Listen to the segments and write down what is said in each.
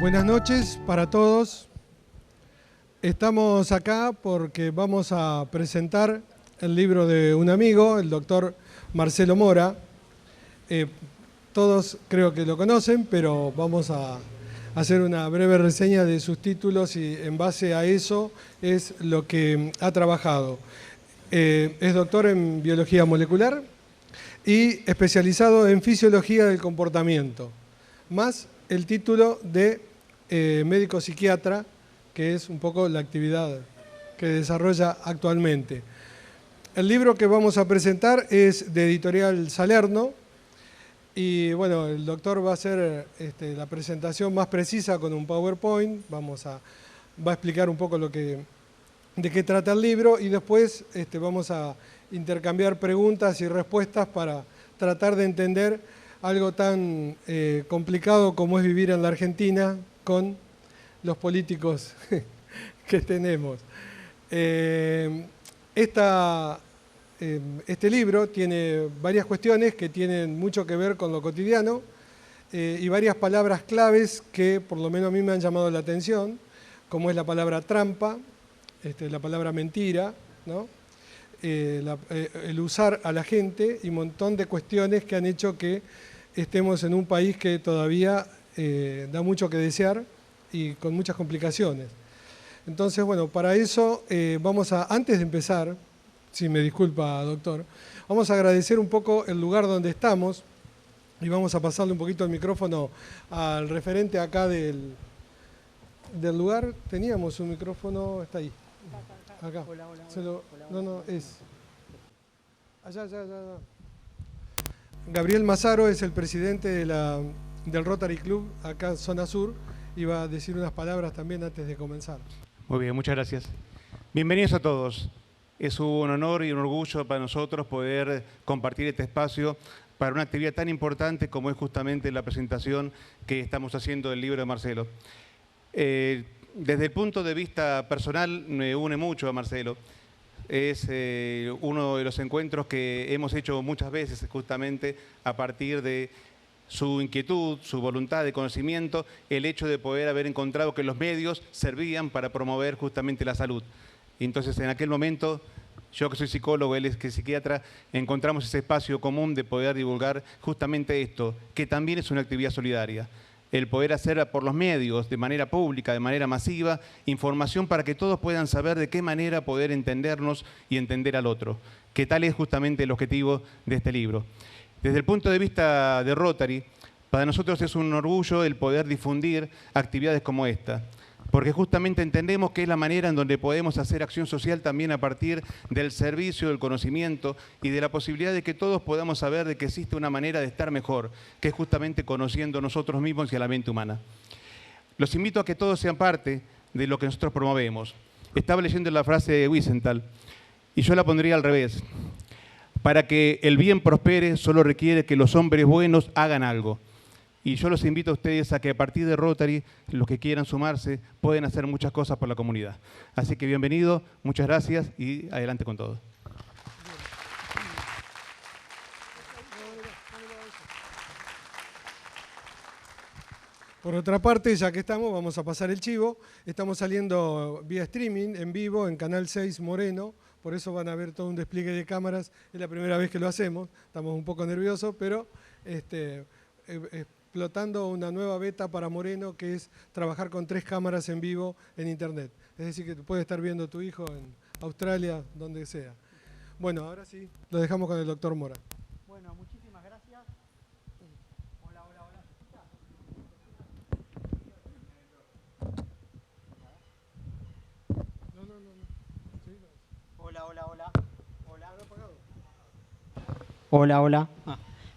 Buenas noches para todos. Estamos acá porque vamos a presentar el libro de un amigo, el doctor Marcelo Mora. Todos creo que lo conocen, pero vamos a hacer una breve reseña de sus títulos y en base a eso es lo que ha trabajado. Es doctor en biología molecular y especializado en fisiología del comportamiento, más el título de médico psiquiatra, que es un poco la actividad que desarrolla actualmente. El libro que vamos a presentar es de Editorial Salerno y bueno, el doctor va a hacer la presentación más precisa con un PowerPoint, va a explicar un poco de qué trata el libro y después vamos a intercambiar preguntas y respuestas para tratar de entender algo tan complicado como es vivir en la Argentina con los políticos que tenemos. Este libro tiene varias cuestiones que tienen mucho que ver con lo cotidiano y varias palabras claves que por lo menos a mí me han llamado la atención, como es la palabra trampa, la palabra mentira, ¿no? El usar a la gente y un montón de cuestiones que han hecho que estemos en un país que todavía da mucho que desear y con muchas complicaciones. Entonces, bueno, para eso antes de empezar, si me disculpa, doctor, vamos a agradecer un poco el lugar donde estamos y vamos a pasarle un poquito el micrófono al referente acá del lugar. Teníamos un micrófono, está ahí. Acá. Hola. No, es allá. Gabriel Mazaro es el presidente del Rotary Club, acá Zona Sur, y va a decir unas palabras también antes de comenzar. Muy bien, muchas gracias. Bienvenidos a todos. Es un honor y un orgullo para nosotros poder compartir este espacio para una actividad tan importante como es justamente la presentación que estamos haciendo del libro de Marcelo. Desde el punto de vista personal, me une mucho a Marcelo. Es uno de los encuentros que hemos hecho muchas veces justamente a partir de su inquietud, su voluntad de conocimiento, el hecho de poder haber encontrado que los medios servían para promover justamente la salud. Y entonces en aquel momento, yo que soy psicólogo, él es que psiquiatra, encontramos ese espacio común de poder divulgar justamente esto, que también es una actividad solidaria. El poder hacer por los medios, de manera pública, de manera masiva, información para que todos puedan saber de qué manera poder entendernos y entender al otro, que tal es justamente el objetivo de este libro. Desde el punto de vista de Rotary, para nosotros es un orgullo el poder difundir actividades como esta, porque justamente entendemos que es la manera en donde podemos hacer acción social también a partir del servicio, del conocimiento y de la posibilidad de que todos podamos saber de que existe una manera de estar mejor, que es justamente conociendo nosotros mismos y a la mente humana. Los invito a que todos sean parte de lo que nosotros promovemos. Estaba leyendo la frase de Wiesenthal y yo la pondría al revés. Para que el bien prospere, solo requiere que los hombres buenos hagan algo. Y yo los invito a ustedes a que a partir de Rotary, los que quieran sumarse, pueden hacer muchas cosas por la comunidad. Así que bienvenido, muchas gracias y adelante con todo. Por otra parte, ya que estamos, vamos a pasar el chivo. Estamos saliendo vía streaming, en vivo, en Canal 6 Moreno. Por eso van a ver todo un despliegue de cámaras. Es la primera vez que lo hacemos. Estamos un poco nerviosos, pero explotando una nueva beta para Moreno, que es trabajar con 3 cámaras en vivo en Internet. Es decir, que puede estar viendo tu hijo en Australia, donde sea. Bueno, ahora sí, lo dejamos con el doctor Mora. Bueno, muchísimas gracias. Hola. No. Sí, Hola.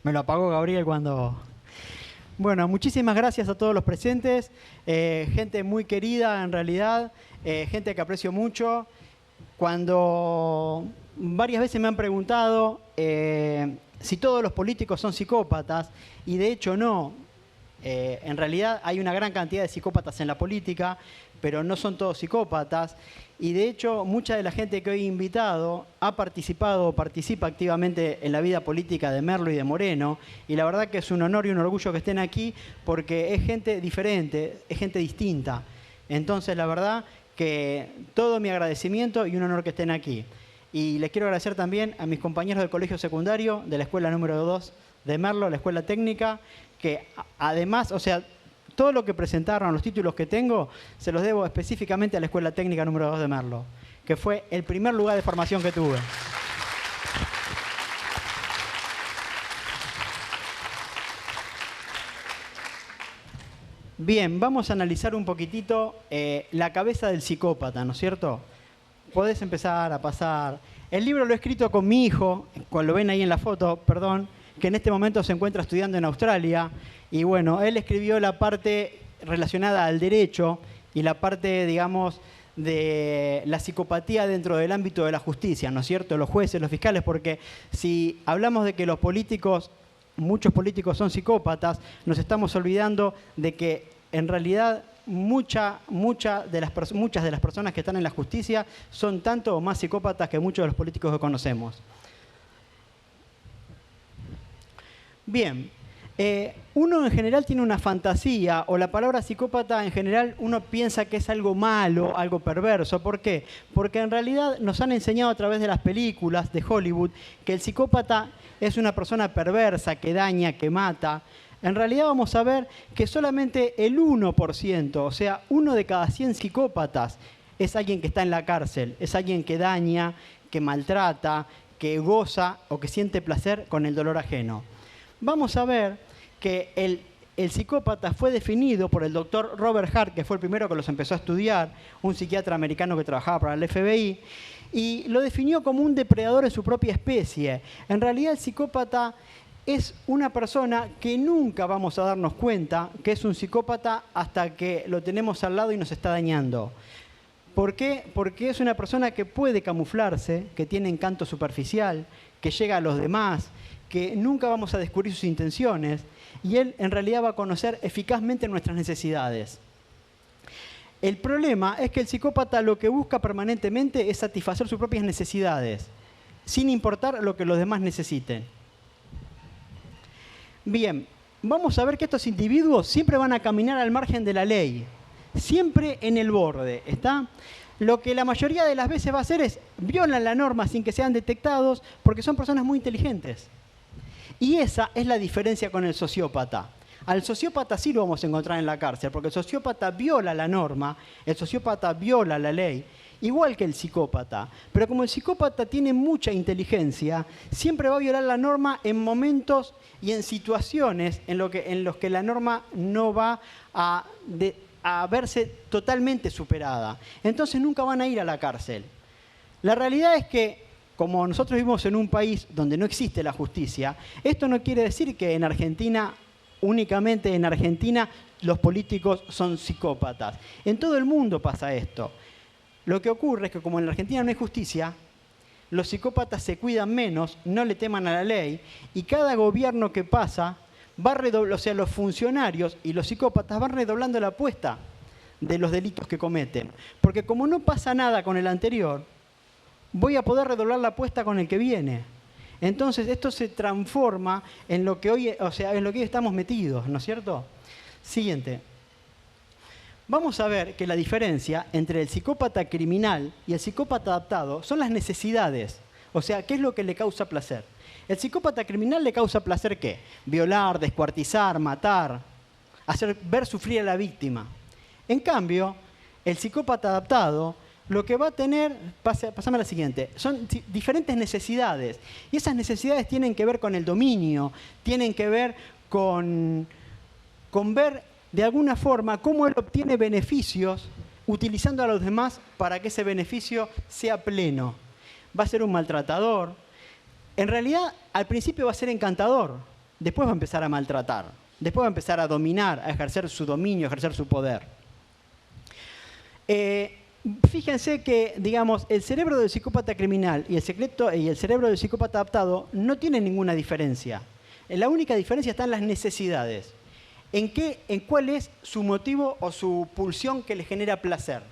Me lo apagó Gabriel cuando... Bueno, muchísimas gracias a todos los presentes. Gente muy querida, en realidad. Gente que aprecio mucho. Cuando varias veces me han preguntado si todos los políticos son psicópatas, y de hecho no. En realidad hay una gran cantidad de psicópatas en la política, pero no son todos psicópatas. Y de hecho, mucha de la gente que hoy he invitado ha participado o participa activamente en la vida política de Merlo y de Moreno. Y la verdad que es un honor y un orgullo que estén aquí porque es gente diferente, es gente distinta. Entonces, la verdad que todo mi agradecimiento y un honor que estén aquí. Y les quiero agradecer también a mis compañeros del colegio secundario, de la escuela número 2 de Merlo, la escuela técnica, que además, o sea, todo lo que presentaron, los títulos que tengo, se los debo específicamente a la escuela técnica número 2 de Merlo, que fue el primer lugar de formación que tuve. Bien, vamos a analizar un poquitito la cabeza del psicópata, ¿no es cierto? Podés empezar a pasar. El libro lo he escrito con mi hijo, lo ven ahí en la foto, perdón, que en este momento se encuentra estudiando en Australia. Y bueno, él escribió la parte relacionada al derecho y la parte, digamos, de la psicopatía dentro del ámbito de la justicia, ¿no es cierto? Los jueces, los fiscales, porque si hablamos de que los políticos, muchos políticos son psicópatas, nos estamos olvidando de que en realidad muchas de las personas que están en la justicia son tanto o más psicópatas que muchos de los políticos que conocemos. Bien, uno en general tiene una fantasía, o la palabra psicópata en general uno piensa que es algo malo, algo perverso. ¿Por qué? Porque en realidad nos han enseñado a través de las películas de Hollywood que el psicópata es una persona perversa, que daña, que mata. En realidad vamos a ver que solamente el 1%, o sea, 1 de cada 100 psicópatas es alguien que está en la cárcel, es alguien que daña, que maltrata, que goza o que siente placer con el dolor ajeno. Vamos a ver que el psicópata fue definido por el doctor Robert Hart, que fue el primero que los empezó a estudiar, un psiquiatra americano que trabajaba para el FBI, y lo definió como un depredador en su propia especie. En realidad el psicópata es una persona que nunca vamos a darnos cuenta que es un psicópata hasta que lo tenemos al lado y nos está dañando. ¿Por qué? Porque es una persona que puede camuflarse, que tiene encanto superficial, que llega a los demás, que nunca vamos a descubrir sus intenciones, y él en realidad va a conocer eficazmente nuestras necesidades. El problema es que el psicópata lo que busca permanentemente es satisfacer sus propias necesidades, sin importar lo que los demás necesiten. Bien, vamos a ver que estos individuos siempre van a caminar al margen de la ley, siempre en el borde, ¿está? Lo que la mayoría de las veces va a hacer es violan la norma sin que sean detectados porque son personas muy inteligentes. Y esa es la diferencia con el sociópata. Al sociópata sí lo vamos a encontrar en la cárcel, porque el sociópata viola la norma, el sociópata viola la ley, igual que el psicópata. Pero como el psicópata tiene mucha inteligencia, siempre va a violar la norma en momentos y en situaciones en los que la norma no va a verse totalmente superada. Entonces nunca van a ir a la cárcel. La realidad es que, como nosotros vivimos en un país donde no existe la justicia, esto no quiere decir que en Argentina, únicamente en Argentina, los políticos son psicópatas. En todo el mundo pasa esto. Lo que ocurre es que como en la Argentina no hay justicia, los psicópatas se cuidan menos, no le teman a la ley, y cada gobierno que pasa va redoblando, o sea, los funcionarios y los psicópatas van redoblando la apuesta de los delitos que cometen. Porque como no pasa nada con el anterior, voy a poder redoblar la apuesta con el que viene. Entonces esto se transforma en lo que hoy, en lo que hoy estamos metidos, ¿no es cierto? Siguiente. Vamos a ver que la diferencia entre el psicópata criminal y el psicópata adaptado son las necesidades. O sea, ¿qué es lo que le causa placer? El psicópata criminal le causa placer ¿qué? Violar, descuartizar, matar, ver sufrir a la víctima. En cambio, el psicópata adaptado lo que va a tener, pasame a la siguiente, son diferentes necesidades. Y esas necesidades tienen que ver con el dominio, tienen que ver con ver de alguna forma cómo él obtiene beneficios utilizando a los demás para que ese beneficio sea pleno. Va a ser un maltratador. En realidad, al principio va a ser encantador, después va a empezar a maltratar, después va a empezar a dominar, a ejercer su dominio, a ejercer su poder. Fíjense que, digamos, el cerebro del psicópata criminal y el cerebro del psicópata adaptado no tienen ninguna diferencia. La única diferencia está en las necesidades. ¿En cuál es su motivo o su pulsión que le genera placer?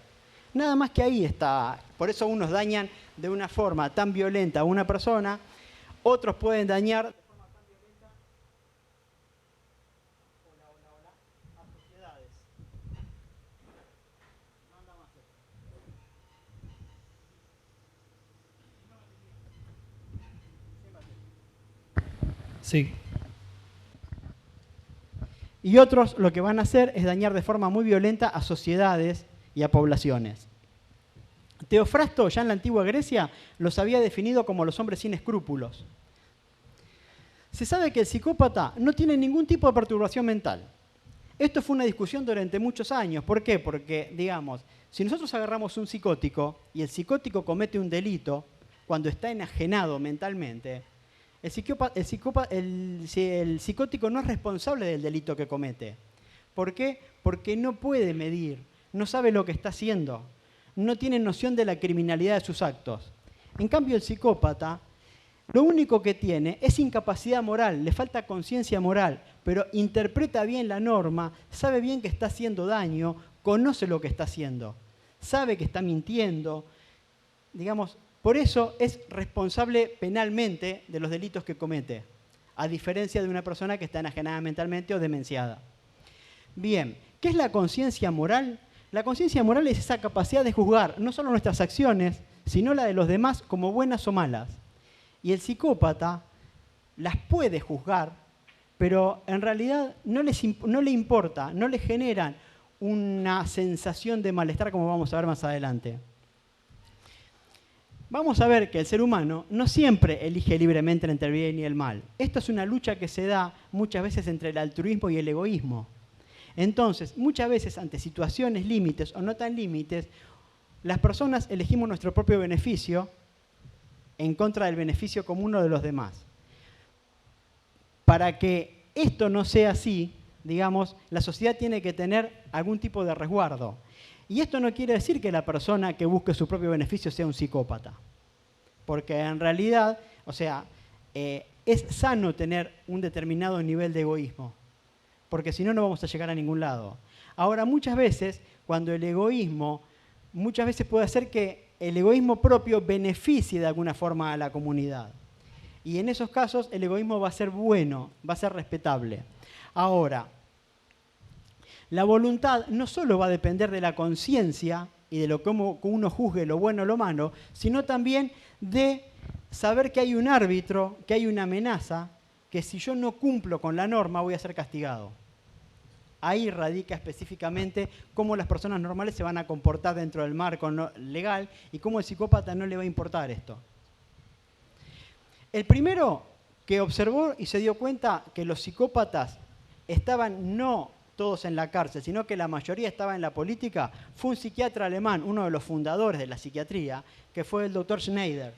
Nada más que ahí está. Por eso unos dañan de una forma tan violenta a una persona, otros pueden dañar de forma tan violenta a sociedades. Manda más esto. Sí. Y otros lo que van a hacer es dañar de forma muy violenta a sociedades y a poblaciones. Teofrasto, ya en la antigua Grecia, los había definido como los hombres sin escrúpulos. Se sabe que el psicópata no tiene ningún tipo de perturbación mental. Esto fue una discusión durante muchos años. ¿Por qué? Porque, digamos, si nosotros agarramos un psicótico y el psicótico comete un delito cuando está enajenado mentalmente, el psicótico no es responsable del delito que comete. ¿Por qué? Porque no puede medir, no sabe lo que está haciendo, no tiene noción de la criminalidad de sus actos. En cambio, el psicópata lo único que tiene es incapacidad moral, le falta conciencia moral, pero interpreta bien la norma, sabe bien que está haciendo daño, conoce lo que está haciendo, sabe que está mintiendo, digamos. Por eso es responsable penalmente de los delitos que comete, a diferencia de una persona que está enajenada mentalmente o demenciada. Bien, ¿qué es la conciencia moral? La conciencia moral es esa capacidad de juzgar no solo nuestras acciones, sino la de los demás como buenas o malas. Y el psicópata las puede juzgar, pero en realidad no le importa, no le generan una sensación de malestar como vamos a ver más adelante. Vamos a ver que el ser humano no siempre elige libremente entre el bien y el mal. Esto es una lucha que se da muchas veces entre el altruismo y el egoísmo. Entonces, muchas veces ante situaciones límites o no tan límites, las personas elegimos nuestro propio beneficio en contra del beneficio común de los demás. Para que esto no sea así, digamos, la sociedad tiene que tener algún tipo de resguardo. Y esto no quiere decir que la persona que busque su propio beneficio sea un psicópata. Porque en realidad, o sea, es sano tener un determinado nivel de egoísmo. Porque si no, no vamos a llegar a ningún lado. Ahora, muchas veces, cuando el egoísmo, muchas veces puede hacer que el egoísmo propio beneficie de alguna forma a la comunidad. Y en esos casos, el egoísmo va a ser bueno, va a ser respetable. Ahora, la voluntad no solo va a depender de la conciencia y de cómo uno juzgue lo bueno o lo malo, sino también de saber que hay un árbitro, que hay una amenaza, que si yo no cumplo con la norma voy a ser castigado. Ahí radica específicamente cómo las personas normales se van a comportar dentro del marco legal y cómo el psicópata no le va a importar esto. El primero que observó y se dio cuenta que los psicópatas estaban no todos en la cárcel, sino que la mayoría estaba en la política, fue un psiquiatra alemán, uno de los fundadores de la psiquiatría, que fue el doctor Schneider,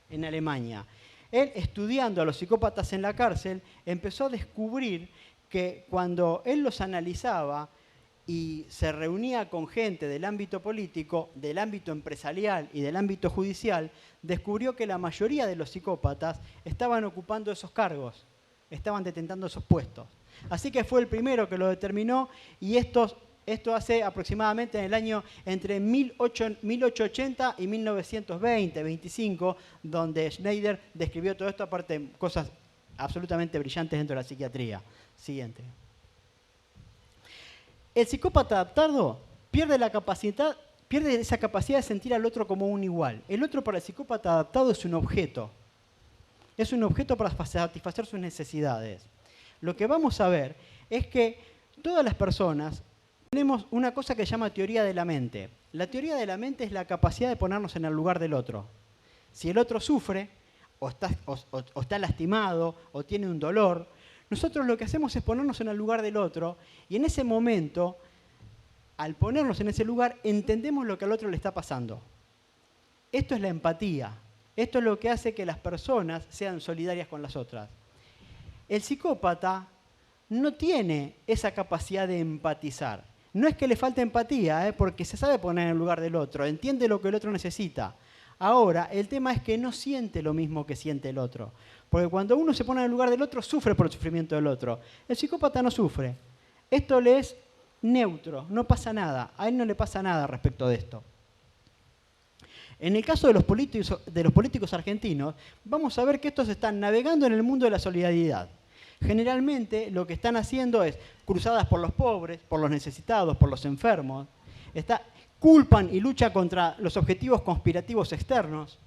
en Alemania. Él, estudiando a los psicópatas en la cárcel, empezó a descubrir que cuando él los analizaba y se reunía con gente del ámbito político, del ámbito empresarial y del ámbito judicial, descubrió que la mayoría de los psicópatas estaban ocupando esos cargos, estaban detentando esos puestos. Así que fue el primero que lo determinó y esto hace aproximadamente en el año entre 1880 y 1920, 25, donde Schneider describió todo esto, aparte cosas absolutamente brillantes dentro de la psiquiatría. Siguiente. El psicópata adaptado pierde esa capacidad de sentir al otro como un igual. El otro para el psicópata adaptado es un objeto. Es un objeto para satisfacer sus necesidades. Lo que vamos a ver es que todas las personas tenemos una cosa que se llama teoría de la mente. La teoría de la mente es la capacidad de ponernos en el lugar del otro. Si el otro sufre, o está lastimado, o tiene un dolor, nosotros lo que hacemos es ponernos en el lugar del otro y en ese momento, al ponernos en ese lugar, entendemos lo que al otro le está pasando. Esto es la empatía. Esto es lo que hace que las personas sean solidarias con las otras. El psicópata no tiene esa capacidad de empatizar. No es que le falte empatía, porque se sabe poner en el lugar del otro, entiende lo que el otro necesita. Ahora, el tema es que no siente lo mismo que siente el otro. Porque cuando uno se pone en el lugar del otro, sufre por el sufrimiento del otro. El psicópata no sufre. esto le es neutro, no pasa nada, a él no le pasa nada respecto de esto. En el caso de los políticos argentinos, vamos a ver que estos están navegando en el mundo de la solidaridad. Generalmente lo que están haciendo es cruzadas por los pobres, por los necesitados, por los enfermos. Culpan y luchan contra los objetivos conspirativos externos.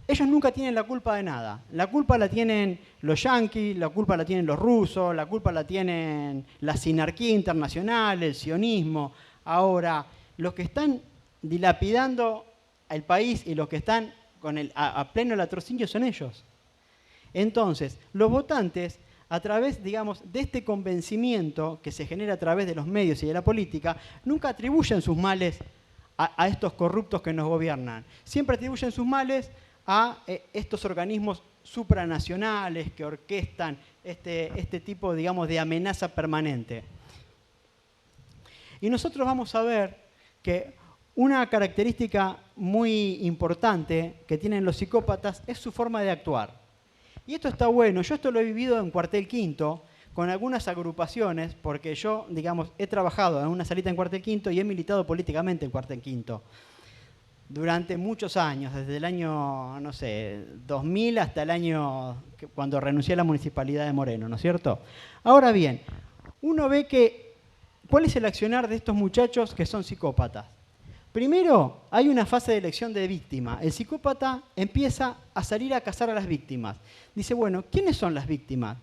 Ellos nunca tienen la culpa de nada. La culpa la tienen los yanquis, la culpa la tienen los rusos, la culpa la tienen la sinarquía internacional, el sionismo. Ahora, los que están dilapidando el país y los que están a pleno latrocinio son ellos. Entonces, los votantes, a través, digamos, de este convencimiento que se genera a través de los medios y de la política, nunca atribuyen sus males a estos corruptos que nos gobiernan. Siempre atribuyen sus males a estos organismos supranacionales que orquestan este tipo, digamos, de amenaza permanente. Y nosotros vamos a ver que una característica muy importante que tienen los psicópatas es su forma de actuar. Y esto está bueno. Yo esto lo he vivido en Cuartel Quinto, con algunas agrupaciones, porque yo, digamos, he trabajado en una salita en Cuartel Quinto y he militado políticamente en Cuartel Quinto durante muchos años, desde el año, no sé, 2000 hasta el año cuando renuncié a la Municipalidad de Moreno, ¿no es cierto? Ahora bien, uno ve que, ¿cuál es el accionar de estos muchachos que son psicópatas? Primero, hay una fase de elección de víctima. El psicópata empieza a salir a cazar a las víctimas. Dice, bueno, ¿quiénes son las víctimas?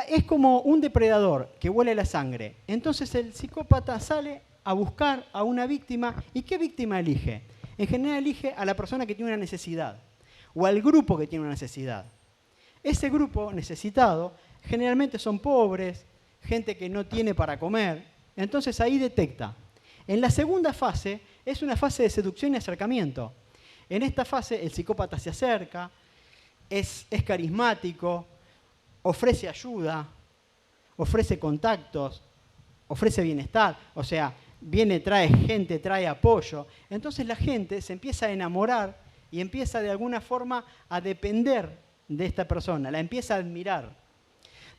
Es como un depredador que huele la sangre. Entonces el psicópata sale a buscar a una víctima. ¿Y qué víctima elige? En general elige a la persona que tiene una necesidad o al grupo que tiene una necesidad. Ese grupo necesitado generalmente son pobres, gente que no tiene para comer. Entonces ahí detecta. En la segunda fase es una fase de seducción y acercamiento. En esta fase el psicópata se acerca, es carismático, ofrece ayuda, ofrece contactos, ofrece bienestar. O sea, viene, trae gente, trae apoyo. Entonces la gente se empieza a enamorar y empieza de alguna forma a depender de esta persona, la empieza a admirar.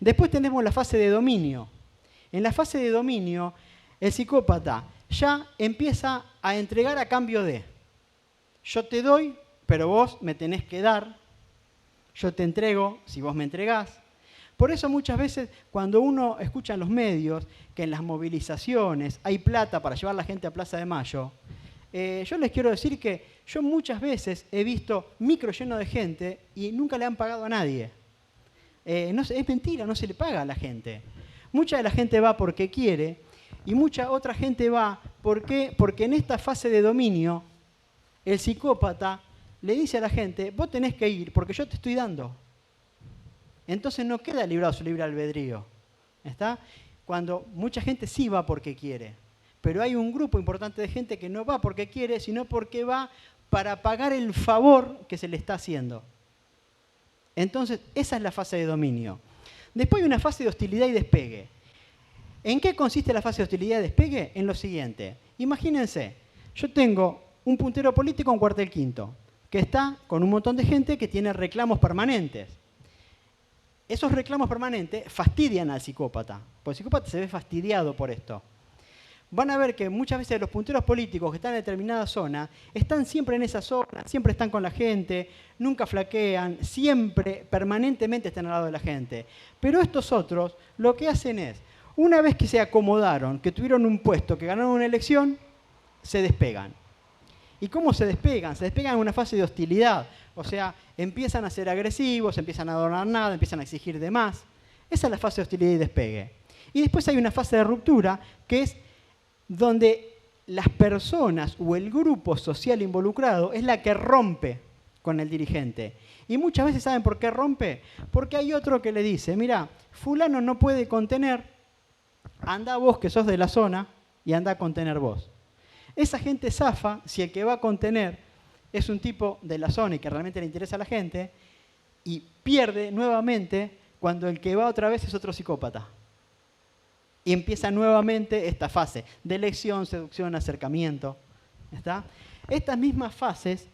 Después tenemos la fase de dominio. En la fase de dominio, el psicópata ya empieza a entregar a cambio de, yo te doy, pero vos me tenés que dar, yo te entrego si vos me entregás. Por eso muchas veces cuando uno escucha en los medios que en las movilizaciones hay plata para llevar a la gente a Plaza de Mayo, yo les quiero decir que yo muchas veces he visto micro lleno de gente y nunca le han pagado a nadie. Es mentira, no se le paga a la gente. Mucha de la gente va porque quiere y mucha otra gente va porque en esta fase de dominio el psicópata le dice a la gente, vos tenés que ir porque yo te estoy dando. Entonces no queda librado su libre albedrío. ¿Está? Cuando mucha gente sí va porque quiere, pero hay un grupo importante de gente que no va porque quiere, sino porque va para pagar el favor que se le está haciendo. Entonces, esa es la fase de dominio. Después hay una fase de hostilidad y despegue. ¿En qué consiste la fase de hostilidad y despegue? En lo siguiente. Imagínense, yo tengo un puntero político en Cuartel Quinto, que está con un montón de gente que tiene reclamos permanentes. Esos reclamos permanentes fastidian al psicópata, porque el psicópata se ve fastidiado por esto. Van a ver que muchas veces los punteros políticos que están en determinada zona están siempre en esa zona, siempre están con la gente, nunca flaquean, siempre, permanentemente están al lado de la gente. Pero estos otros lo que hacen es, una vez que se acomodaron, que tuvieron un puesto, que ganaron una elección, se despegan. ¿Y cómo se despegan? Se despegan en una fase de hostilidad. O sea, empiezan a ser agresivos, empiezan a donar nada, empiezan a exigir de más. Esa es la fase de hostilidad y despegue. Y después hay una fase de ruptura, que es donde las personas o el grupo social involucrado es la que rompe con el dirigente. Y muchas veces, ¿saben por qué rompe? Porque hay otro que le dice, mira, fulano no puede contener, anda vos que sos de la zona y anda a contener vos. Esa gente zafa si el que va a contener es un tipo de la zona y que realmente le interesa a la gente, y pierde nuevamente cuando el que va otra vez es otro psicópata. Y empieza nuevamente esta fase de elección, seducción, acercamiento. ¿Está? Estas mismas fases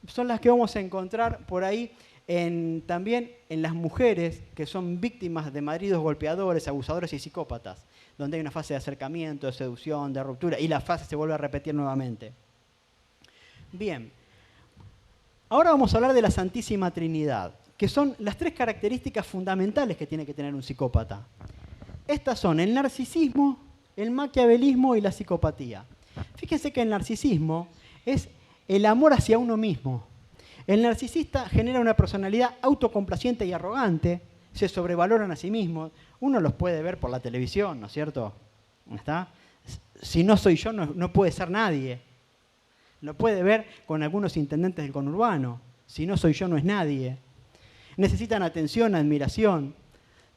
son las que vamos a encontrar por ahí También en las mujeres que son víctimas de maridos golpeadores, abusadores y psicópatas, donde hay una fase de acercamiento, de seducción, de ruptura, y la fase se vuelve a repetir nuevamente. Bien, ahora vamos a hablar de la Santísima Trinidad, que son las 3 características fundamentales que tiene que tener un psicópata. Estas son el narcisismo, el maquiavelismo y la psicopatía. Fíjense que el narcisismo es el amor hacia uno mismo. El narcisista genera una personalidad autocomplaciente y arrogante, se sobrevaloran a sí mismos. Uno los puede ver por la televisión, ¿no es cierto? ¿Está? Si no soy yo, no puede ser nadie. Lo puede ver con algunos intendentes del conurbano. Si no soy yo, no es nadie. Necesitan atención, admiración.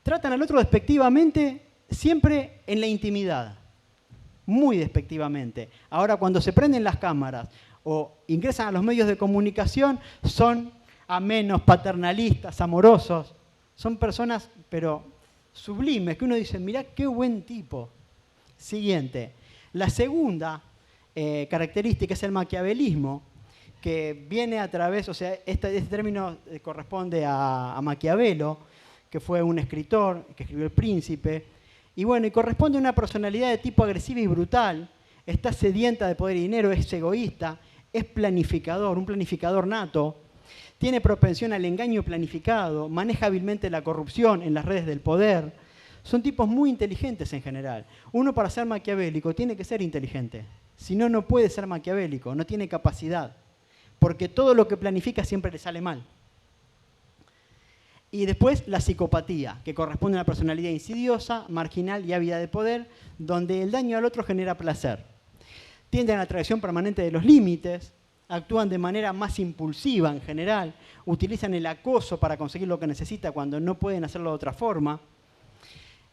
Tratan al otro despectivamente siempre en la intimidad. Muy despectivamente. Ahora, cuando se prenden las cámaras o ingresan a los medios de comunicación, son amenos, paternalistas, amorosos. Son personas, pero sublimes, que uno dice, mirá qué buen tipo. Siguiente. La segunda característica es el maquiavelismo, que viene a través, o sea, este término corresponde a Maquiavelo, que fue un escritor, que escribió El Príncipe, y bueno, y corresponde a una personalidad de tipo agresiva y brutal, está sedienta de poder y dinero, es egoísta, es planificador, un planificador nato, tiene propensión al engaño planificado, maneja hábilmente la corrupción en las redes del poder. Son tipos muy inteligentes en general. Uno para ser maquiavélico tiene que ser inteligente. Si no, no puede ser maquiavélico, no tiene capacidad. Porque todo lo que planifica siempre le sale mal. Y después la psicopatía, que corresponde a una personalidad insidiosa, marginal y ávida de poder, donde el daño al otro genera placer. Tienden a la traición permanente de los límites, actúan de manera más impulsiva en general, utilizan el acoso para conseguir lo que necesita cuando no pueden hacerlo de otra forma.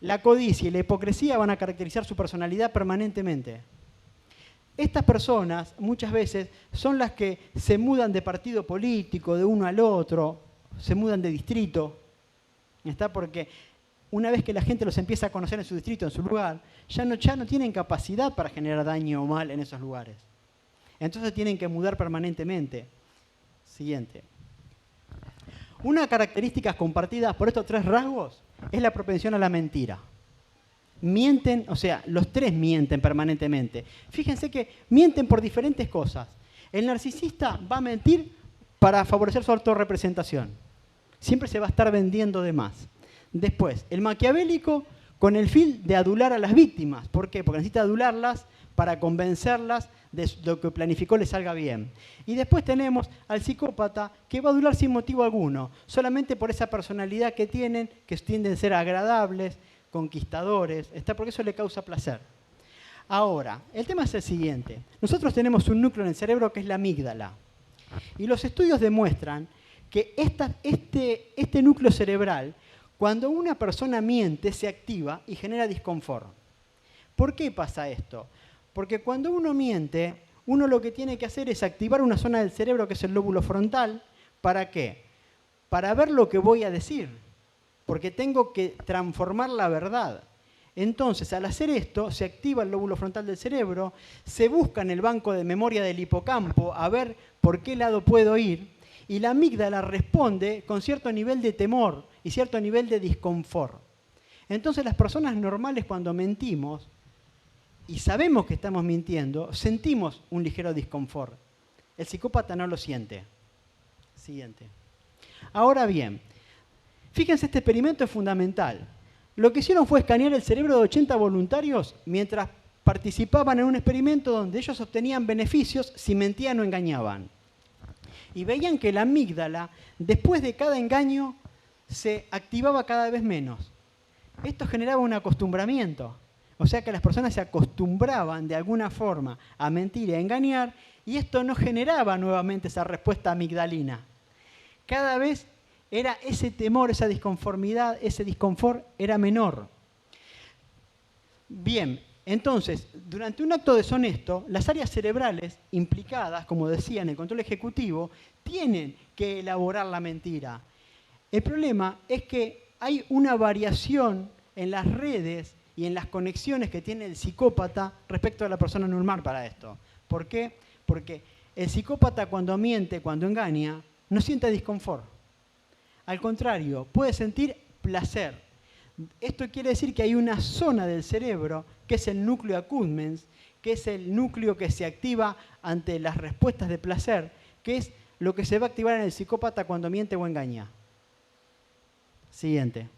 La codicia y la hipocresía van a caracterizar su personalidad permanentemente. Estas personas muchas veces son las que se mudan de partido político, de uno al otro, se mudan de distrito, ¿está? Porque una vez que la gente los empieza a conocer en su distrito, en su lugar, ya no tienen capacidad para generar daño o mal en esos lugares. Entonces tienen que mudar permanentemente. Siguiente. Una característica compartida por estos 3 rasgos es la propensión a la mentira. Mienten, o sea, los 3 mienten permanentemente. Fíjense que mienten por diferentes cosas. El narcisista va a mentir para favorecer su autorrepresentación. Siempre se va a estar vendiendo de más. Después, el maquiavélico con el fin de adular a las víctimas. ¿Por qué? Porque necesita adularlas para convencerlas de lo que planificó le salga bien. Y después tenemos al psicópata que va a adular sin motivo alguno, solamente por esa personalidad que tienen, que tienden a ser agradables, conquistadores, porque eso le causa placer. Ahora, el tema es el siguiente. Nosotros tenemos un núcleo en el cerebro que es la amígdala. Y los estudios demuestran que este núcleo cerebral, cuando una persona miente, se activa y genera disconfort. ¿Por qué pasa esto? Porque cuando uno miente, uno lo que tiene que hacer es activar una zona del cerebro que es el lóbulo frontal. ¿Para qué? Para ver lo que voy a decir. Porque tengo que transformar la verdad. Entonces, al hacer esto, se activa el lóbulo frontal del cerebro, se busca en el banco de memoria del hipocampo a ver por qué lado puedo ir, y la amígdala responde con cierto nivel de temor y cierto nivel de disconfort. Entonces, las personas normales, cuando mentimos, y sabemos que estamos mintiendo, sentimos un ligero disconfort. El psicópata no lo siente. Siguiente. Ahora bien, fíjense, este experimento es fundamental. Lo que hicieron fue escanear el cerebro de 80 voluntarios mientras participaban en un experimento donde ellos obtenían beneficios si mentían o engañaban. Y veían que la amígdala, después de cada engaño, se activaba cada vez menos. Esto generaba un acostumbramiento. O sea que las personas se acostumbraban de alguna forma a mentir y a engañar, y esto no generaba nuevamente esa respuesta amigdalina. Cada vez era ese temor, esa disconformidad, ese disconfort era menor. Bien, entonces, durante un acto deshonesto, las áreas cerebrales implicadas, como decía, en el control ejecutivo, tienen que elaborar la mentira. El problema es que hay una variación en las redes y en las conexiones que tiene el psicópata respecto a la persona normal para esto. ¿Por qué? Porque el psicópata cuando miente, cuando engaña, no siente disconfort. Al contrario, puede sentir placer. Esto quiere decir que hay una zona del cerebro, que es el núcleo accumbens, que es el núcleo que se activa ante las respuestas de placer, que es lo que se va a activar en el psicópata cuando miente o engaña. Siguiente.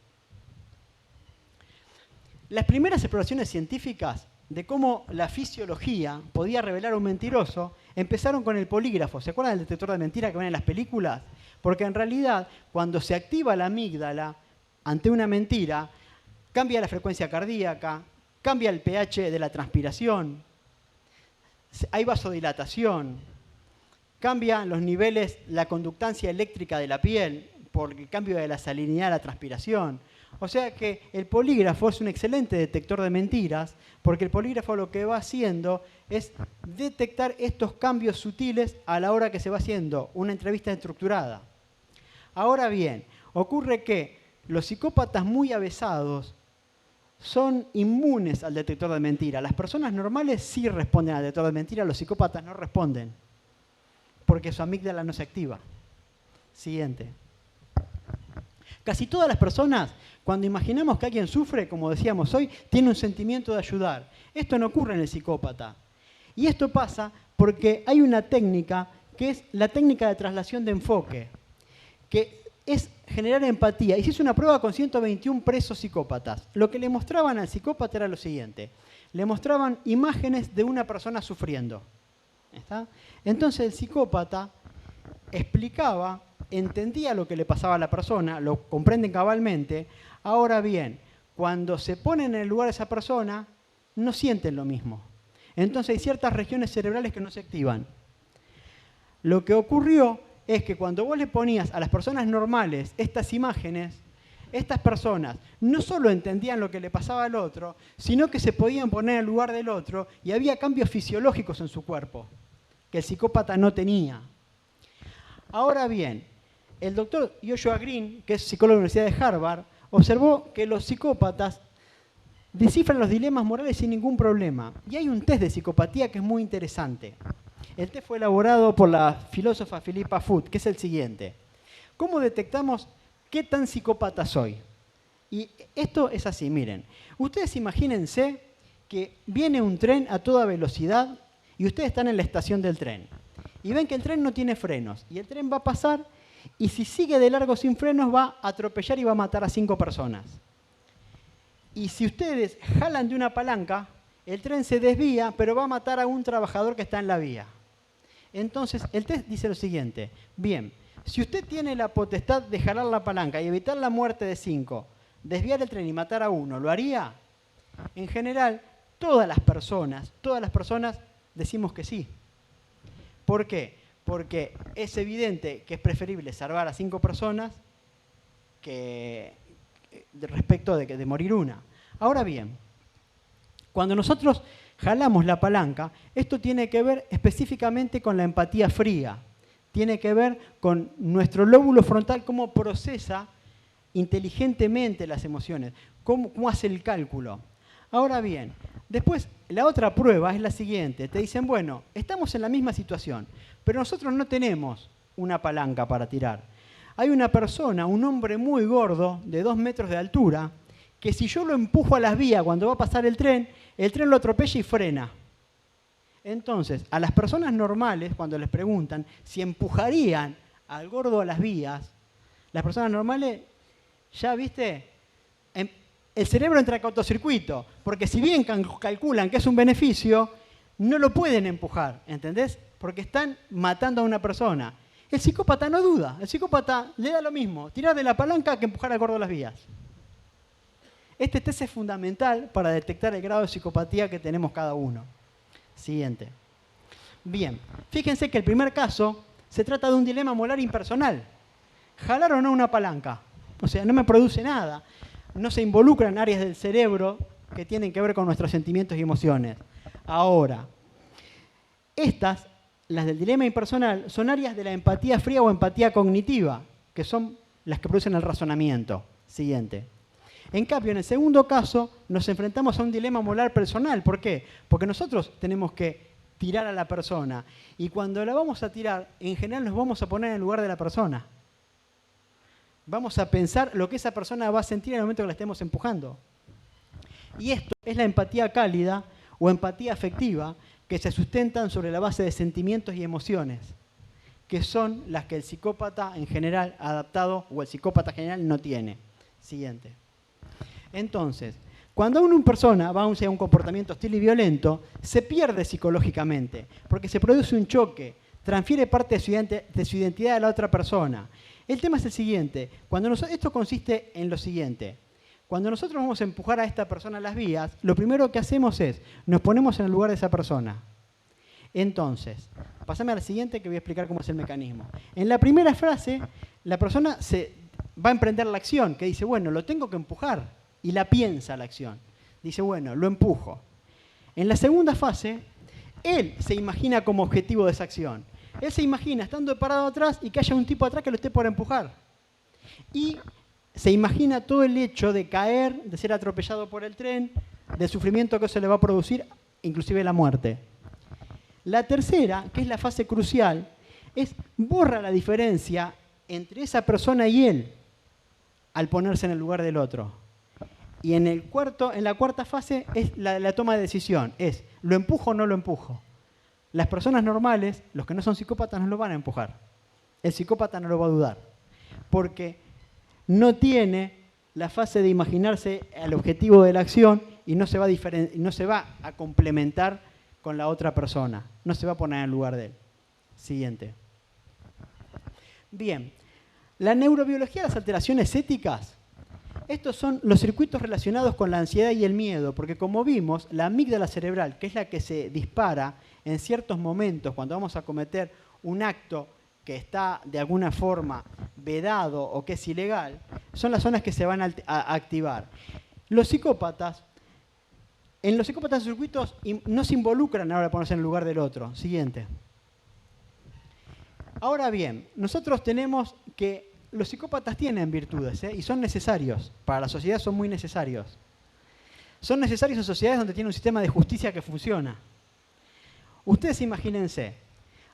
Las primeras exploraciones científicas de cómo la fisiología podía revelar a un mentiroso empezaron con el polígrafo. ¿Se acuerdan del detector de mentiras que ven en las películas? Porque en realidad, cuando se activa la amígdala ante una mentira, cambia la frecuencia cardíaca, cambia el pH de la transpiración, hay vasodilatación, cambian los niveles, la conductancia eléctrica de la piel por el cambio de la salinidad de la transpiración. O sea que el polígrafo es un excelente detector de mentiras, porque el polígrafo lo que va haciendo es detectar estos cambios sutiles a la hora que se va haciendo una entrevista estructurada. Ahora bien, ocurre que los psicópatas muy avesados son inmunes al detector de mentiras. Las personas normales sí responden al detector de mentiras, los psicópatas no responden, porque su amígdala no se activa. Siguiente. Casi todas las personas, cuando imaginamos que alguien sufre, como decíamos hoy, tiene un sentimiento de ayudar. Esto no ocurre en el psicópata. Y esto pasa porque hay una técnica que es la técnica de traslación de enfoque, que es generar empatía. Y se hizo una prueba con 121 presos psicópatas. Lo que le mostraban al psicópata era lo siguiente. Le mostraban imágenes de una persona sufriendo. ¿Está? Entonces el psicópata explicaba, entendía lo que le pasaba a la persona, lo comprenden cabalmente. Ahora bien, cuando se ponen en el lugar de esa persona, no sienten lo mismo. Entonces hay ciertas regiones cerebrales que no se activan. Lo que ocurrió es que cuando vos le ponías a las personas normales estas imágenes, estas personas no solo entendían lo que le pasaba al otro, sino que se podían poner en el lugar del otro y había cambios fisiológicos en su cuerpo que el psicópata no tenía. Ahora bien, el doctor Joshua Green, que es psicólogo de la Universidad de Harvard, observó que los psicópatas descifran los dilemas morales sin ningún problema. Y hay un test de psicopatía que es muy interesante. El test fue elaborado por la filósofa Philippa Foot, que es el siguiente. ¿Cómo detectamos qué tan psicópata soy? Y esto es así, miren. Ustedes imagínense que viene un tren a toda velocidad y ustedes están en la estación del tren. Y ven que el tren no tiene frenos. Y el tren va a pasar y si sigue de largo sin frenos va a atropellar y va a matar a 5 personas. Y si ustedes jalan de una palanca, el tren se desvía, pero va a matar a un trabajador que está en la vía. Entonces, el test dice lo siguiente. Bien, si usted tiene la potestad de jalar la palanca y evitar la muerte de 5, desviar el tren y matar a 1, ¿lo haría? En general, todas las personas decimos que sí. ¿Por qué? Porque es evidente que es preferible salvar a 5 personas que respecto de morir una. Ahora bien, cuando nosotros jalamos la palanca, esto tiene que ver específicamente con la empatía fría. Tiene que ver con nuestro lóbulo frontal, cómo procesa inteligentemente las emociones, cómo hace el cálculo. Ahora bien, después la otra prueba es la siguiente. Te dicen, bueno, estamos en la misma situación, pero nosotros no tenemos una palanca para tirar. Hay una persona, un hombre muy gordo, de 2 metros de altura, que si yo lo empujo a las vías cuando va a pasar el tren lo atropella y frena. Entonces, a las personas normales, cuando les preguntan si empujarían al gordo a las vías, las personas normales, ya viste, el cerebro entra en cortocircuito, porque si bien calculan que es un beneficio, no lo pueden empujar, ¿entendés? Porque están matando a una persona. El psicópata no duda, el psicópata le da lo mismo, tirar de la palanca que empujar al gordo a las vías. Este test es fundamental para detectar el grado de psicopatía que tenemos cada uno. Siguiente. Bien, fíjense que el primer caso se trata de un dilema molar impersonal. ¿Jalar o no una palanca? O sea, no me produce nada. No se involucran áreas del cerebro que tienen que ver con nuestros sentimientos y emociones. Ahora, estas, las del dilema impersonal, son áreas de la empatía fría o empatía cognitiva, que son las que producen el razonamiento. Siguiente. En cambio, en el segundo caso, nos enfrentamos a un dilema molar personal. ¿Por qué? Porque nosotros tenemos que tirar a la persona. Y cuando la vamos a tirar, en general nos vamos a poner en el lugar de la persona. Vamos a pensar lo que esa persona va a sentir en el momento que la estemos empujando. Y esto es la empatía cálida o empatía afectiva que se sustentan sobre la base de sentimientos y emociones, que son las que el psicópata en general adaptado o el psicópata general no tiene. Siguiente. Entonces, cuando una persona va hacia un comportamiento hostil y violento, se pierde psicológicamente, porque se produce un choque, transfiere parte de su identidad a la otra persona. El tema es el siguiente. Esto consiste en lo siguiente. Cuando nosotros vamos a empujar a esta persona a las vías, lo primero que hacemos es, nos ponemos en el lugar de esa persona. Entonces, pasame a la siguiente que voy a explicar cómo es el mecanismo. En la primera frase, la persona va a emprender la acción, que dice, bueno, lo tengo que empujar, y la piensa la acción. Dice, bueno, lo empujo. En la segunda fase, él se imagina como objetivo de esa acción. Él se imagina estando parado atrás y que haya un tipo atrás que lo esté por empujar. Y se imagina todo el hecho de caer, de ser atropellado por el tren, del sufrimiento que eso le va a producir, inclusive la muerte. La tercera, que es la fase crucial, borra la diferencia entre esa persona y él al ponerse en el lugar del otro. Y en la cuarta fase es la toma de decisión. ¿Lo empujo o no lo empujo? Las personas normales, los que no son psicópatas, no lo van a empujar. El psicópata no lo va a dudar. Porque no tiene la fase de imaginarse el objetivo de la acción y no se va a complementar con la otra persona. No se va a poner en el lugar de él. Siguiente. Bien. La neurobiología de las alteraciones éticas. Estos son los circuitos relacionados con la ansiedad y el miedo, porque como vimos, la amígdala cerebral, que es la que se dispara en ciertos momentos cuando vamos a cometer un acto que está de alguna forma vedado o que es ilegal, son las zonas que se van a activar. En los psicópatas circuitos no se involucran a la hora de ponerse en el lugar del otro. Siguiente. Ahora bien, nosotros tenemos que los psicópatas tienen virtudes y son necesarios. Para la sociedad son muy necesarios. Son necesarios en sociedades donde tiene un sistema de justicia que funciona. Ustedes imagínense,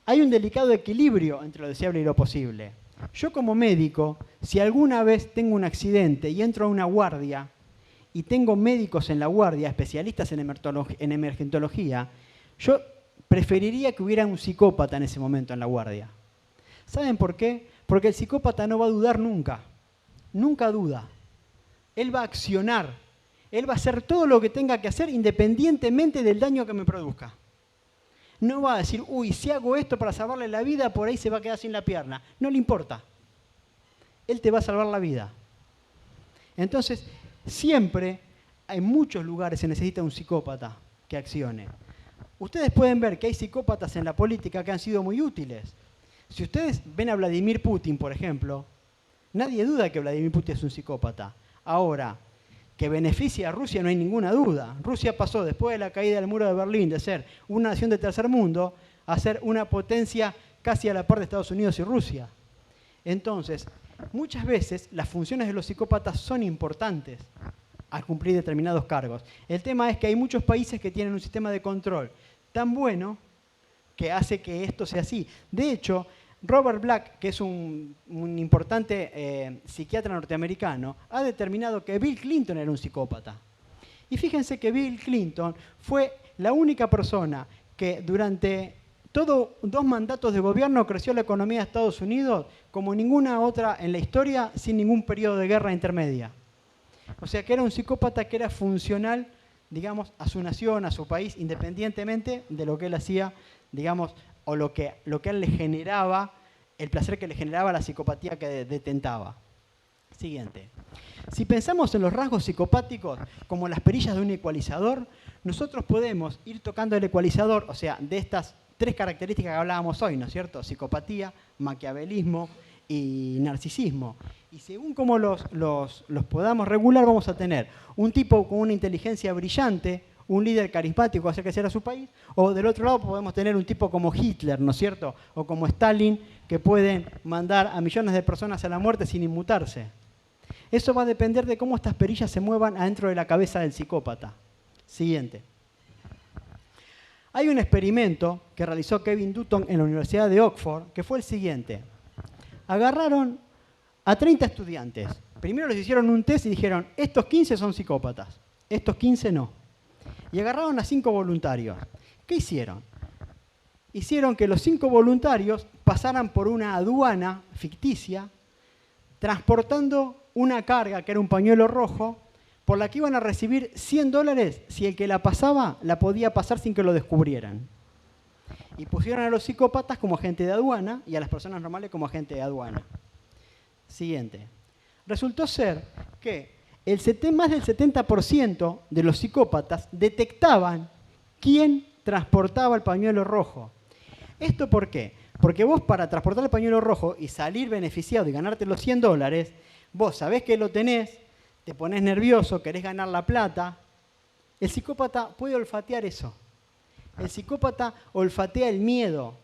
hay un delicado equilibrio entre lo deseable y lo posible. Yo como médico, si alguna vez tengo un accidente y entro a una guardia y tengo médicos en la guardia, especialistas en emergentología, yo preferiría que hubiera un psicópata en ese momento en la guardia. ¿Saben por qué? Porque el psicópata no va a dudar nunca. Nunca duda. Él va a accionar. Él va a hacer todo lo que tenga que hacer independientemente del daño que me produzca. No va a decir, uy, si hago esto para salvarle la vida, por ahí se va a quedar sin la pierna. No le importa. Él te va a salvar la vida. Entonces, siempre, en muchos lugares se necesita un psicópata que accione. Ustedes pueden ver que hay psicópatas en la política que han sido muy útiles. Si ustedes ven a Vladimir Putin, por ejemplo, nadie duda que Vladimir Putin es un psicópata. Ahora, que beneficia a Rusia no hay ninguna duda. Rusia pasó, después de la caída del muro de Berlín, de ser una nación de tercer mundo a ser una potencia casi a la par de Estados Unidos y Rusia. Entonces, muchas veces las funciones de los psicópatas son importantes al cumplir determinados cargos. El tema es que hay muchos países que tienen un sistema de control tan bueno que hace que esto sea así. De hecho, Robert Black, que es un importante psiquiatra norteamericano, ha determinado que Bill Clinton era un psicópata. Y fíjense que Bill Clinton fue la única persona que durante dos mandatos de gobierno creció la economía de Estados Unidos como ninguna otra en la historia sin ningún periodo de guerra intermedia. O sea que era un psicópata que era funcional, digamos, a su nación, a su país, independientemente de lo que él hacía, digamos, o lo que a él le generaba, el placer que le generaba la psicopatía que detentaba. Siguiente. Si pensamos en los rasgos psicopáticos como las perillas de un ecualizador, nosotros podemos ir tocando el ecualizador, o sea, de estas tres características que hablábamos hoy, ¿no es cierto? Psicopatía, maquiavelismo y narcisismo. Y según cómo los podamos regular, vamos a tener un tipo con una inteligencia brillante, un líder carismático, hacer crecer a su país, o del otro lado podemos tener un tipo como Hitler, ¿no es cierto? O como Stalin, que pueden mandar a millones de personas a la muerte sin inmutarse. Eso va a depender de cómo estas perillas se muevan adentro de la cabeza del psicópata. Siguiente. Hay un experimento que realizó Kevin Dutton en la Universidad de Oxford, que fue el siguiente. Agarraron a 30 estudiantes. Primero les hicieron un test y dijeron, estos 15 son psicópatas, estos 15 no. Y agarraron a 5 voluntarios. ¿Qué hicieron? Hicieron que los 5 voluntarios pasaran por una aduana ficticia, transportando una carga, que era un pañuelo rojo, por la que iban a recibir $100 si el que la pasaba la podía pasar sin que lo descubrieran. Y pusieron a los psicópatas como agente de aduana y a las personas normales como agente de aduana. Siguiente. Resultó ser que más del 70% de los psicópatas detectaban quién transportaba el pañuelo rojo. ¿Esto por qué? Porque vos, para transportar el pañuelo rojo y salir beneficiado y ganarte los $100, vos sabés que lo tenés, te ponés nervioso, querés ganar la plata. El psicópata puede olfatear eso. El psicópata olfatea el miedo.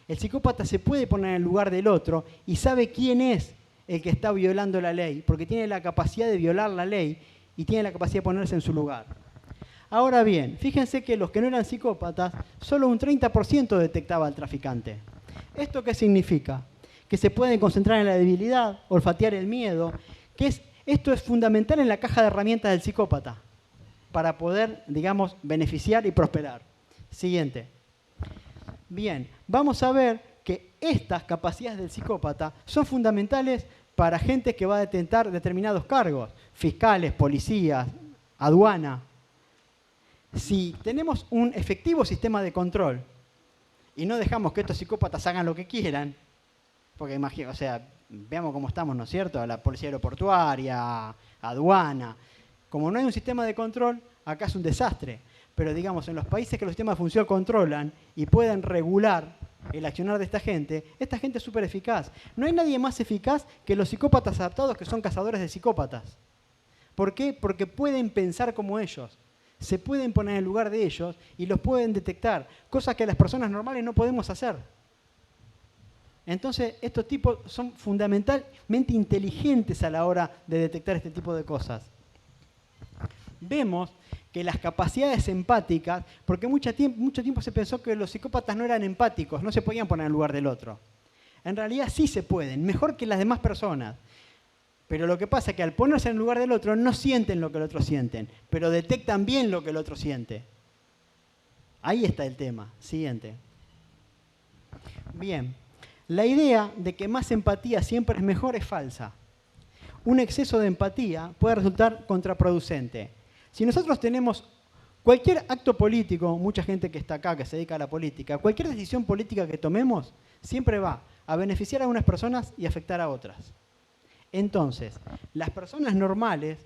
El psicópata se puede poner en el lugar del otro y sabe quién es el que está violando la ley, porque tiene la capacidad de violar la ley y tiene la capacidad de ponerse en su lugar. Ahora bien, fíjense que los que no eran psicópatas, solo un 30% detectaba al traficante. ¿Esto qué significa? Que se pueden concentrar en la debilidad, olfatear el miedo, esto es fundamental en la caja de herramientas del psicópata para poder, digamos, beneficiar y prosperar. Siguiente. Bien, vamos a ver que estas capacidades del psicópata son fundamentales para gente que va a detentar determinados cargos, fiscales, policías, aduana. Si tenemos un efectivo sistema de control y no dejamos que estos psicópatas hagan lo que quieran, porque veamos cómo estamos, ¿no es cierto? La policía aeroportuaria, aduana. Como no hay un sistema de control, acá es un desastre. Pero digamos, en los países que los sistemas de función controlan y pueden regular el accionar de esta gente es súper eficaz. No hay nadie más eficaz que los psicópatas adaptados, que son cazadores de psicópatas. ¿Por qué? Porque pueden pensar como ellos. Se pueden poner en el lugar de ellos y los pueden detectar, cosas que las personas normales no podemos hacer. Entonces, estos tipos son fundamentalmente inteligentes a la hora de detectar este tipo de cosas. Vemos que las capacidades empáticas, porque mucho tiempo se pensó que los psicópatas no eran empáticos, no se podían poner en el lugar del otro. En realidad sí se pueden, mejor que las demás personas. Pero lo que pasa es que al ponerse en el lugar del otro no sienten lo que el otro siente, pero detectan bien lo que el otro siente. Ahí está el tema. Siguiente. Bien. La idea de que más empatía siempre es mejor es falsa. Un exceso de empatía puede resultar contraproducente. Si nosotros tenemos cualquier acto político, mucha gente que está acá, que se dedica a la política, cualquier decisión política que tomemos, siempre va a beneficiar a unas personas y afectar a otras. Entonces, las personas normales,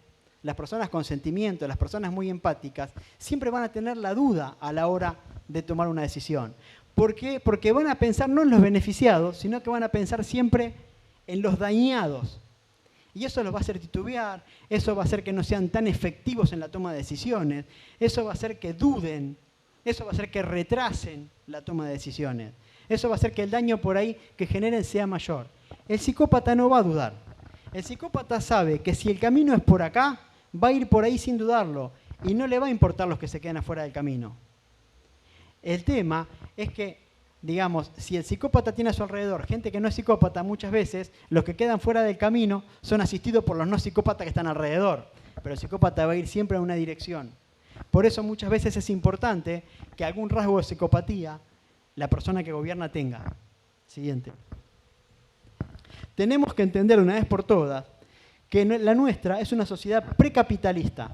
las personas con sentimiento, las personas muy empáticas, siempre van a tener la duda a la hora de tomar una decisión. ¿Por qué? Porque van a pensar no en los beneficiados, sino que van a pensar siempre en los dañados. Y eso los va a hacer titubear, eso va a hacer que no sean tan efectivos en la toma de decisiones, eso va a hacer que duden, eso va a hacer que retrasen la toma de decisiones, eso va a hacer que el daño por ahí que generen sea mayor. El psicópata no va a dudar. El psicópata sabe que si el camino es por acá, va a ir por ahí sin dudarlo y no le va a importar los que se quedan afuera del camino. El tema es que, digamos, si el psicópata tiene a su alrededor gente que no es psicópata, muchas veces los que quedan fuera del camino son asistidos por los no psicópatas que están alrededor. Pero el psicópata va a ir siempre en una dirección. Por eso muchas veces es importante que algún rasgo de psicopatía la persona que gobierna tenga. Siguiente. Tenemos que entender una vez por todas que la nuestra es una sociedad precapitalista,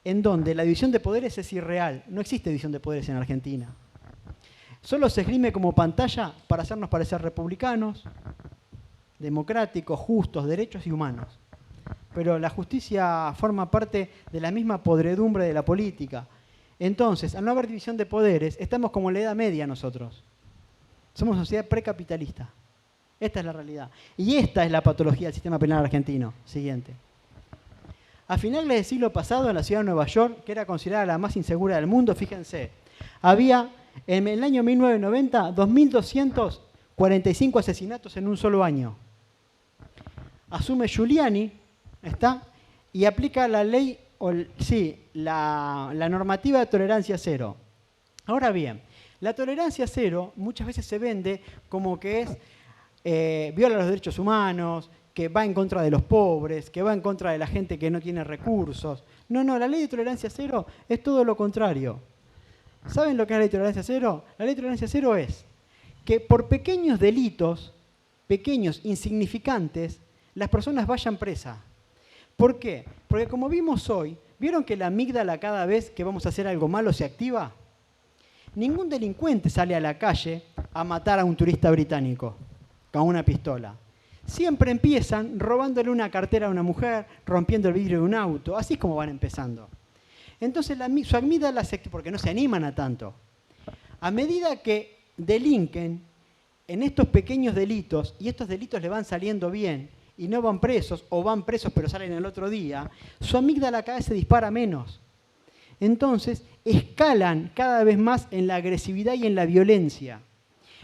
en donde la división de poderes es irreal. No existe división de poderes en Argentina. Solo se esgrime como pantalla para hacernos parecer republicanos, democráticos, justos, derechos y humanos. Pero la justicia forma parte de la misma podredumbre de la política. Entonces, al no haber división de poderes, estamos como en la Edad Media nosotros. Somos una sociedad precapitalista. Esta es la realidad. Y esta es la patología del sistema penal argentino. Siguiente. A finales del siglo pasado, en la ciudad de Nueva York, que era considerada la más insegura del mundo, fíjense, había en el año 1990 2.245 asesinatos en un solo año. Asume Giuliani, y aplica la ley, la normativa de tolerancia cero. Ahora bien, la tolerancia cero muchas veces se vende como que es viola los derechos humanos, que va en contra de los pobres, que va en contra de la gente que no tiene recursos. No, la ley de tolerancia cero es todo lo contrario. ¿Saben lo que es la ley de tolerancia cero? La ley de tolerancia cero es que por pequeños delitos, pequeños, insignificantes, las personas vayan presas. ¿Por qué? Porque como vimos hoy, ¿vieron que la amígdala cada vez que vamos a hacer algo malo se activa? Ningún delincuente sale a la calle a matar a un turista británico con una pistola. Siempre empiezan robándole una cartera a una mujer, rompiendo el vidrio de un auto. Así es como van empezando. Entonces su amígdala se activa porque no se animan a tanto. A medida que delinquen en estos pequeños delitos y estos delitos le van saliendo bien y no van presos o van presos pero salen el otro día, su amígdala cada vez se dispara menos. Entonces escalan cada vez más en la agresividad y en la violencia.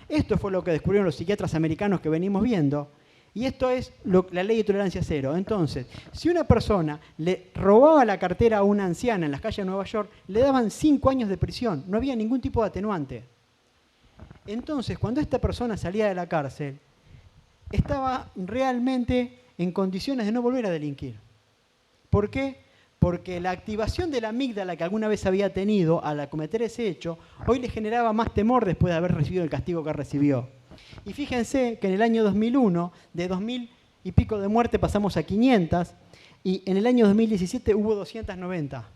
Esto fue lo que descubrieron los psiquiatras americanos que venimos viendo. Y esto es la ley de tolerancia cero. Entonces, si una persona le robaba la cartera a una anciana en las calles de Nueva York, le daban 5 años de prisión. No había ningún tipo de atenuante. Entonces, cuando esta persona salía de la cárcel, estaba realmente en condiciones de no volver a delinquir. ¿Por qué? Porque la activación de la amígdala que alguna vez había tenido al cometer ese hecho, hoy le generaba más temor después de haber recibido el castigo que recibió. Y fíjense que en el año 2001, de 2000 y pico de muerte pasamos a 500, y en el año 2017 hubo 290.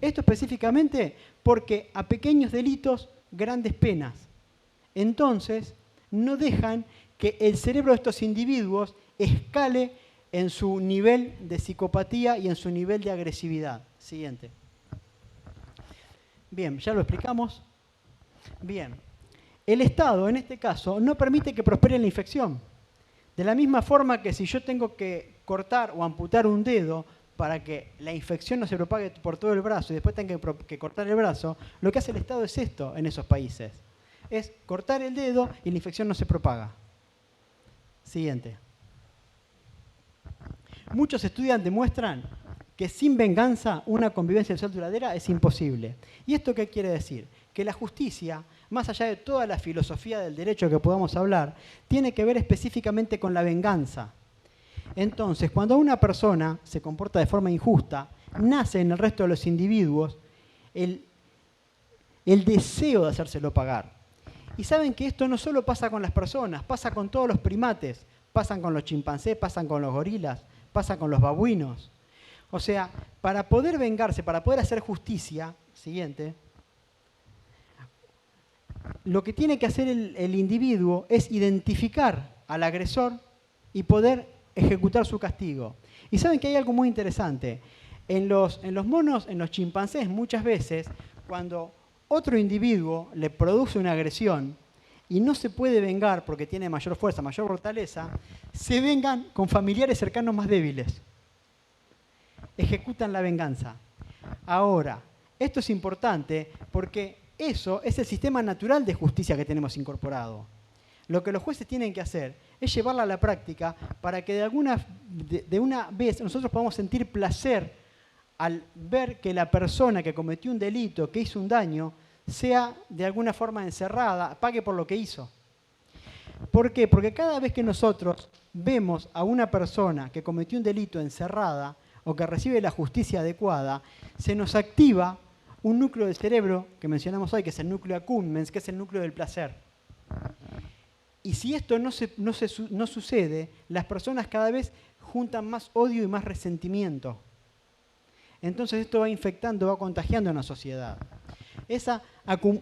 Esto específicamente porque a pequeños delitos, grandes penas. Entonces, no dejan que el cerebro de estos individuos escale en su nivel de psicopatía y en su nivel de agresividad. Siguiente. Bien, ya lo explicamos. Bien. El Estado, en este caso, no permite que prospere la infección. De la misma forma que si yo tengo que cortar o amputar un dedo para que la infección no se propague por todo el brazo y después tenga que cortar el brazo, lo que hace el Estado es esto en esos países. Es cortar el dedo y la infección no se propaga. Siguiente. Muchos estudios demuestran que sin venganza una convivencia social duradera es imposible. ¿Y esto qué quiere decir? Que la justicia, más allá de toda la filosofía del derecho que podamos hablar, tiene que ver específicamente con la venganza. Entonces, cuando una persona se comporta de forma injusta, nace en el resto de los individuos el deseo de hacérselo pagar. Y saben que esto no solo pasa con las personas, pasa con todos los primates, pasan con los chimpancés, pasan con los gorilas, pasa con los babuinos. O sea, para poder vengarse, para poder hacer justicia, siguiente, lo que tiene que hacer el individuo es identificar al agresor y poder ejecutar su castigo. Y saben que hay algo muy interesante. En los monos, en los chimpancés, muchas veces, cuando otro individuo le produce una agresión y no se puede vengar porque tiene mayor fuerza, mayor fortaleza, se vengan con familiares cercanos más débiles. Ejecutan la venganza. Ahora, esto es importante porque eso es el sistema natural de justicia que tenemos incorporado. Lo que los jueces tienen que hacer es llevarla a la práctica para que de una vez nosotros podamos sentir placer al ver que la persona que cometió un delito, que hizo un daño, sea de alguna forma encerrada, pague por lo que hizo. ¿Por qué? Porque cada vez que nosotros vemos a una persona que cometió un delito encerrada o que recibe la justicia adecuada, se nos activa un núcleo del cerebro que mencionamos hoy, que es el núcleo accumbens, que es el núcleo del placer. Y si esto no sucede, las personas cada vez juntan más odio y más resentimiento. Entonces esto va infectando, va contagiando a una sociedad.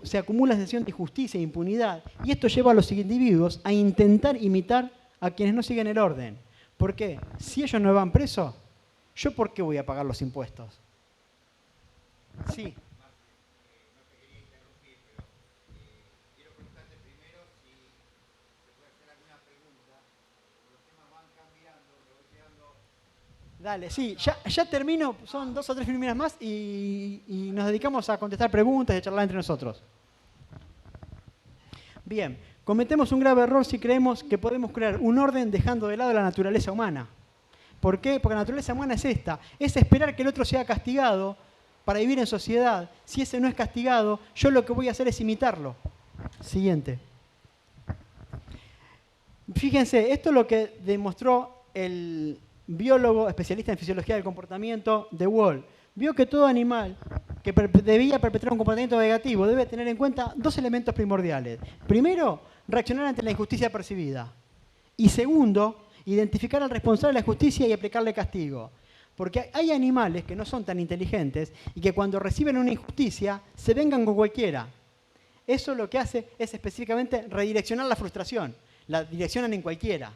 Se acumula sensación de injusticia e impunidad, y esto lleva a los individuos a intentar imitar a quienes no siguen el orden. ¿Por qué? Si ellos no van presos, ¿yo por qué voy a pagar los impuestos? Sí. Dale, sí, ya termino, son 2 o 3 primeras más y nos dedicamos a contestar preguntas y a charlar entre nosotros. Bien, cometemos un grave error si creemos que podemos crear un orden dejando de lado la naturaleza humana. ¿Por qué? Porque la naturaleza humana es esta, es esperar que el otro sea castigado para vivir en sociedad. Si ese no es castigado, yo lo que voy a hacer es imitarlo. Siguiente. Fíjense, esto es lo que demostró el biólogo especialista en fisiología del comportamiento de Wall. Vio que todo animal que debía perpetrar un comportamiento negativo debe tener en cuenta dos elementos primordiales. Primero, reaccionar ante la injusticia percibida. Y segundo, identificar al responsable de la injusticia y aplicarle castigo. Porque hay animales que no son tan inteligentes y que cuando reciben una injusticia se vengan con cualquiera. Eso lo que hace es específicamente redireccionar la frustración. La direccionan en cualquiera.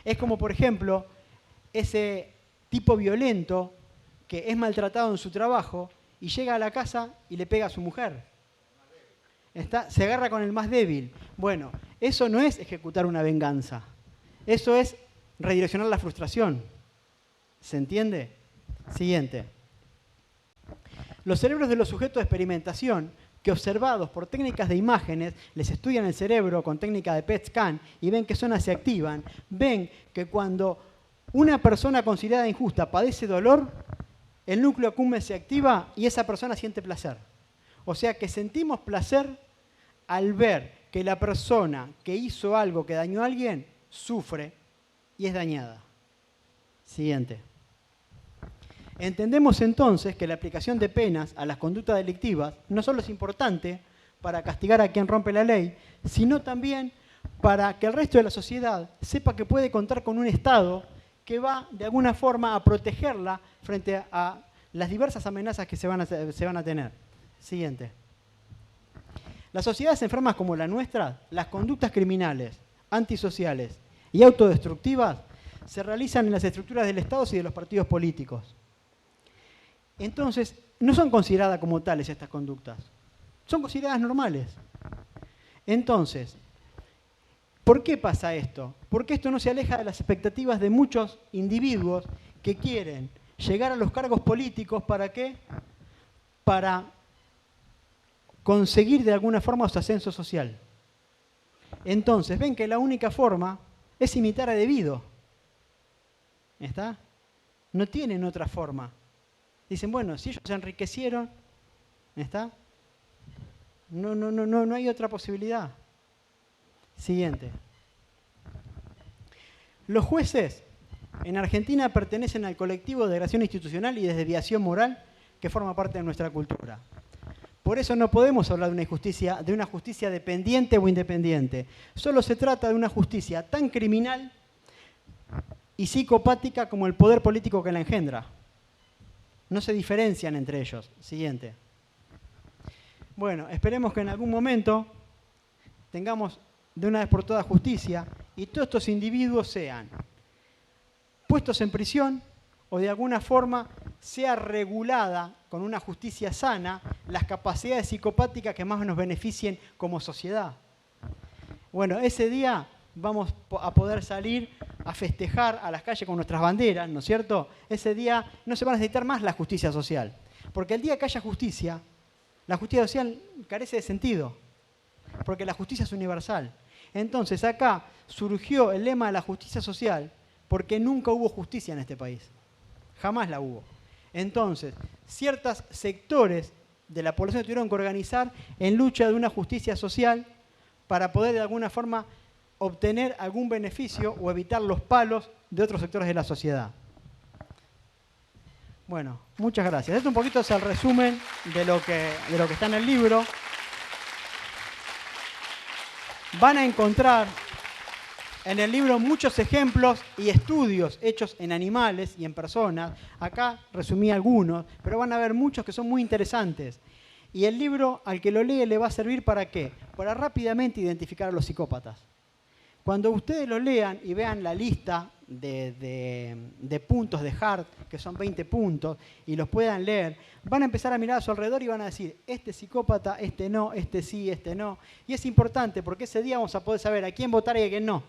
Es como, por ejemplo, ese tipo violento que es maltratado en su trabajo y llega a la casa y le pega a su mujer. Se agarra con el más débil. Bueno, eso no es ejecutar una venganza. Eso es redireccionar la frustración. ¿Se entiende? Siguiente. Los cerebros de los sujetos de experimentación que observados por técnicas de imágenes, les estudian el cerebro con técnica de PET scan y ven qué zonas se activan, ven que cuando una persona considerada injusta padece dolor, el núcleo accumbens se activa y esa persona siente placer. O sea que sentimos placer al ver que la persona que hizo algo que dañó a alguien sufre y es dañada. Siguiente. Entendemos entonces que la aplicación de penas a las conductas delictivas no solo es importante para castigar a quien rompe la ley, sino también para que el resto de la sociedad sepa que puede contar con un Estado que va de alguna forma a protegerla frente a las diversas amenazas que se van a tener. Siguiente. Las sociedades enfermas como la nuestra, las conductas criminales, antisociales y autodestructivas se realizan en las estructuras del Estado y de los partidos políticos. Entonces, no son consideradas como tales estas conductas. Son consideradas normales. Entonces, ¿por qué pasa esto? Porque esto no se aleja de las expectativas de muchos individuos que quieren llegar a los cargos políticos. ¿Para qué? Para conseguir de alguna forma su ascenso social. Entonces, ven que la única forma es imitar a debido. ¿Está? No tienen otra forma. Dicen, bueno, si ellos se enriquecieron, ¿está? No hay otra posibilidad. Siguiente. Los jueces en Argentina pertenecen al colectivo de degradación institucional y de desviación moral que forma parte de nuestra cultura. Por eso no podemos hablar de una justicia dependiente o independiente. Solo se trata de una justicia tan criminal y psicopática como el poder político que la engendra. No se diferencian entre ellos. Siguiente. Bueno, esperemos que en algún momento tengamos de una vez por todas justicia y todos estos individuos sean puestos en prisión o de alguna forma sea regulada con una justicia sana las capacidades psicopáticas que más nos beneficien como sociedad. Bueno, ese día vamos a poder salir a festejar a las calles con nuestras banderas, ¿no es cierto? Ese día no se va a necesitar más la justicia social, porque el día que haya justicia, la justicia social carece de sentido, porque la justicia es universal. Entonces acá surgió el lema de la justicia social porque nunca hubo justicia en este país, jamás la hubo. Entonces, ciertos sectores de la población tuvieron que organizar en lucha de una justicia social para poder de alguna forma obtener algún beneficio o evitar los palos de otros sectores de la sociedad. Bueno, muchas gracias. Esto un poquito es el resumen de lo que está en el libro. Van a encontrar en el libro muchos ejemplos y estudios hechos en animales y en personas. Acá resumí algunos, pero van a ver muchos que son muy interesantes. Y el libro, al que lo lee, le va a servir ¿para qué? Para rápidamente identificar a los psicópatas. Cuando ustedes lo lean y vean la lista de puntos de Hart, que son 20 puntos, y los puedan leer, van a empezar a mirar a su alrededor y van a decir, este psicópata, este no, este sí, este no. Y es importante porque ese día vamos a poder saber a quién votar y a quién no.